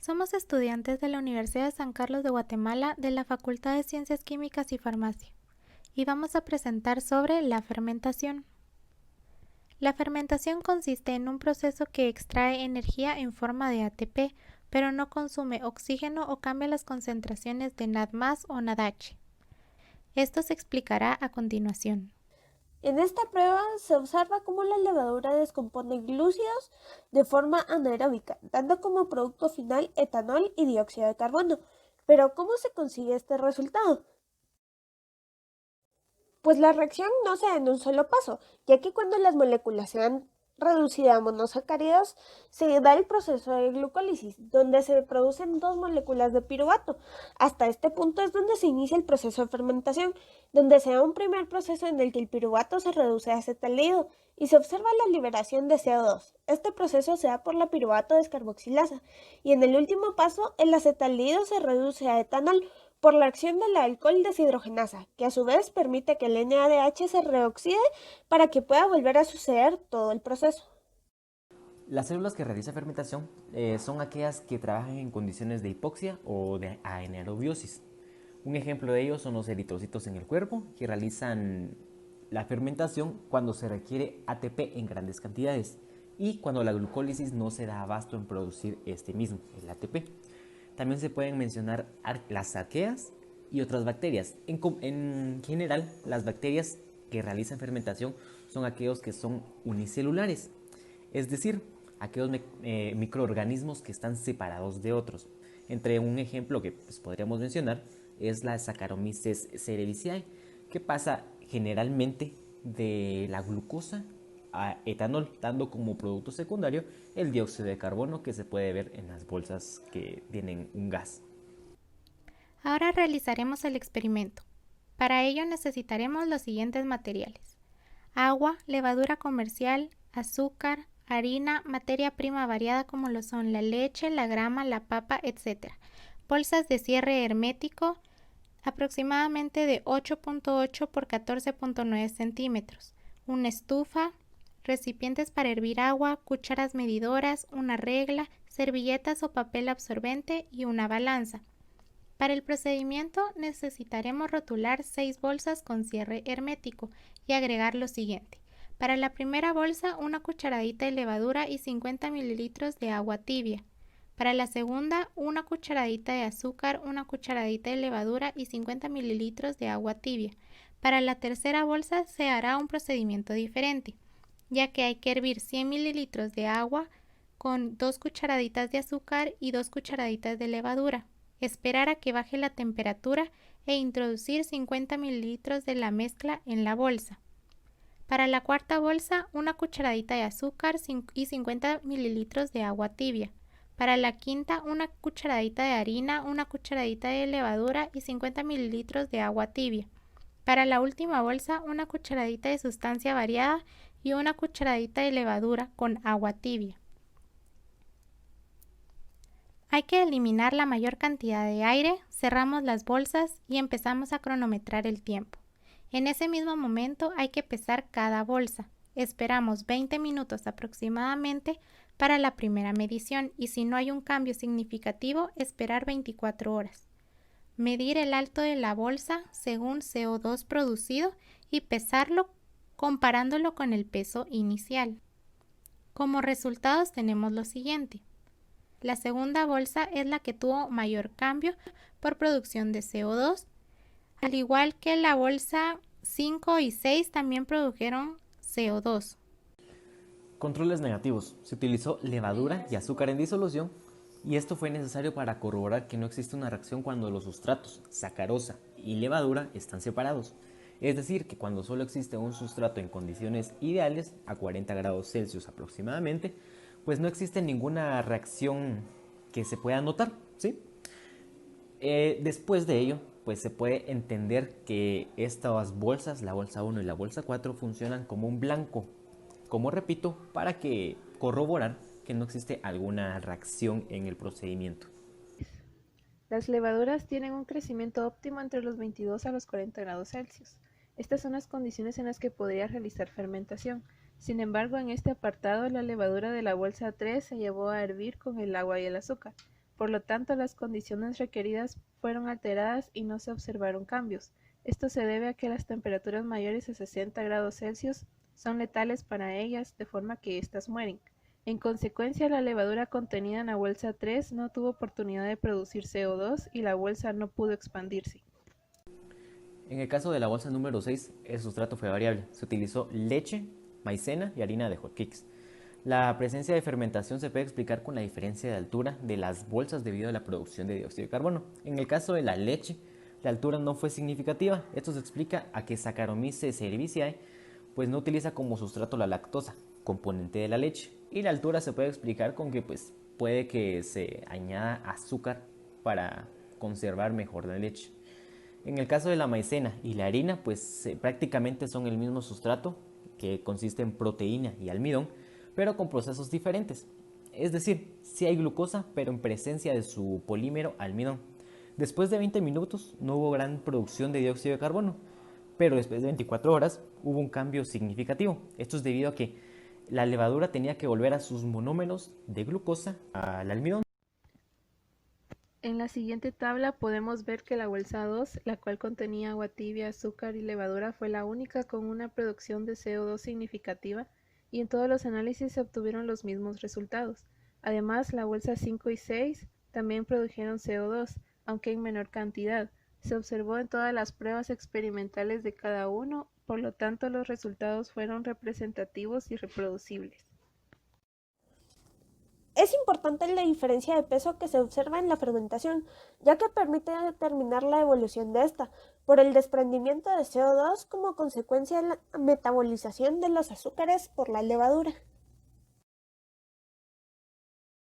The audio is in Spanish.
Somos estudiantes de la Universidad de San Carlos de Guatemala de la Facultad de Ciencias Químicas y Farmacia y vamos a presentar sobre la fermentación. La fermentación consiste en un proceso que extrae energía en forma de ATP, pero no consume oxígeno o cambia las concentraciones de NAD+ o NADH. Esto se explicará a continuación. En esta prueba se observa cómo la levadura descompone glúcidos de forma anaeróbica, dando como producto final etanol y dióxido de carbono. Pero ¿cómo se consigue este resultado? Pues la reacción no se da en un solo paso, ya que cuando las moléculas se han reducido a monosacáridos, se da el proceso de glucólisis, donde se producen dos moléculas de piruvato. Hasta este punto es donde se inicia el proceso de fermentación, donde se da un primer proceso en el que el piruvato se reduce a acetaldehído y se observa la liberación de CO2. Este proceso se da por la piruvato descarboxilasa y en el último paso el acetaldehído se reduce a etanol por la acción del alcohol deshidrogenasa, que a su vez permite que el NADH se reoxide para que pueda volver a suceder todo el proceso. Las células que realizan fermentación son aquellas que trabajan en condiciones de hipoxia o de anaerobiosis. Un ejemplo de ello son los eritrocitos en el cuerpo, que realizan la fermentación cuando se requiere ATP en grandes cantidades y cuando la glucólisis no se da abasto en producir este mismo, el ATP. También se pueden mencionar las arqueas y otras bacterias. En general, las bacterias que realizan fermentación son aquellos que son unicelulares, es decir, aquellos microorganismos que están separados de otros. Entre un ejemplo que podríamos mencionar es la Saccharomyces cerevisiae, que pasa generalmente de la glucosa a etanol, dando como producto secundario el dióxido de carbono que se puede ver en las bolsas que tienen un gas. Ahora realizaremos el experimento. Para ello necesitaremos los siguientes materiales: agua, levadura comercial, azúcar, harina, materia prima variada como lo son la leche, la grama, la papa, etc. Bolsas de cierre hermético aproximadamente de 8.8 por 14.9 centímetros, una estufa, recipientes para hervir agua, cucharas medidoras, una regla, servilletas o papel absorbente y una balanza. Para el procedimiento necesitaremos rotular 6 bolsas con cierre hermético y agregar lo siguiente. Para la primera bolsa, una cucharadita de levadura y 50 mililitros de agua tibia. Para la segunda, una cucharadita de azúcar, una cucharadita de levadura y 50 mililitros de agua tibia. Para la tercera bolsa se hará un procedimiento diferente, ya que hay que hervir 100 mililitros de agua con 2 cucharaditas de azúcar y 2 cucharaditas de levadura. Esperar a que baje la temperatura e introducir 50 mililitros de la mezcla en la bolsa. Para la cuarta bolsa, una cucharadita de azúcar y 50 mililitros de agua tibia. Para la quinta, una cucharadita de harina, una cucharadita de levadura y 50 mililitros de agua tibia. Para la última bolsa, una cucharadita de sustancia variada y una cucharadita de levadura con agua tibia. Hay que eliminar la mayor cantidad de aire, cerramos las bolsas y empezamos a cronometrar el tiempo. En ese mismo momento hay que pesar cada bolsa. Esperamos 20 minutos aproximadamente para la primera medición y si no hay un cambio significativo, esperar 24 horas. Medir el alto de la bolsa según CO2 producido y pesarlo comparándolo con el peso inicial. Como resultados tenemos lo siguiente. La segunda bolsa es la que tuvo mayor cambio por producción de CO2, al igual que la bolsa 5 y 6 también produjeron CO2. Controles negativos. Se utilizó levadura y azúcar en disolución y esto fue necesario para corroborar que no existe una reacción cuando los sustratos, sacarosa y levadura, están separados. Es decir, que cuando solo existe un sustrato en condiciones ideales, a 40 grados Celsius aproximadamente, pues no existe ninguna reacción que se pueda notar, ¿sí? Después de ello, pues se puede entender que estas bolsas, la bolsa 1 y la bolsa 4, funcionan como un blanco, como repito, para que corroborar que no existe alguna reacción en el procedimiento. Las levaduras tienen un crecimiento óptimo entre los 22 a los 40 grados Celsius. Estas son las condiciones en las que podría realizar fermentación. Sin embargo, en este apartado, la levadura de la bolsa 3 se llevó a hervir con el agua y el azúcar, Por lo tanto, las condiciones requeridas fueron alteradas y no se observaron cambios. Esto se debe a que las temperaturas mayores a 60 grados Celsius son letales para ellas, de forma que éstas mueren. En consecuencia, la levadura contenida en la bolsa 3 no tuvo oportunidad de producir CO2 y la bolsa no pudo expandirse. En el caso de la bolsa número 6, el sustrato fue variable. Se utilizó leche, maicena y harina de hotcakes. La presencia de fermentación se puede explicar con la diferencia de altura de las bolsas debido a la producción de dióxido de carbono. En el caso de la leche, la altura no fue significativa. Esto se explica a que Saccharomyces cerevisiae pues no utiliza como sustrato la lactosa, componente de la leche. Y la altura se puede explicar con que pues puede que se añada azúcar para conservar mejor la leche. En el caso de la maicena y la harina, pues prácticamente son el mismo sustrato, que consiste en proteína y almidón, pero con procesos diferentes. Es decir, sí hay glucosa, pero en presencia de su polímero almidón. Después de 20 minutos no hubo gran producción de dióxido de carbono, pero después de 24 horas hubo un cambio significativo. Esto es debido a que la levadura tenía que volver a sus monómeros de glucosa al almidón. En la siguiente tabla podemos ver que la bolsa 2, la cual contenía agua tibia, azúcar y levadura, fue la única con una producción de CO2 significativa y en todos los análisis se obtuvieron los mismos resultados. Además, la bolsa 5 y 6 también produjeron CO2, aunque en menor cantidad. Se observó en todas las pruebas experimentales de cada uno, por lo tanto los resultados fueron representativos y reproducibles. Es importante la diferencia de peso que se observa en la fermentación, ya que permite determinar la evolución de esta, por el desprendimiento de CO2 como consecuencia de la metabolización de los azúcares por la levadura.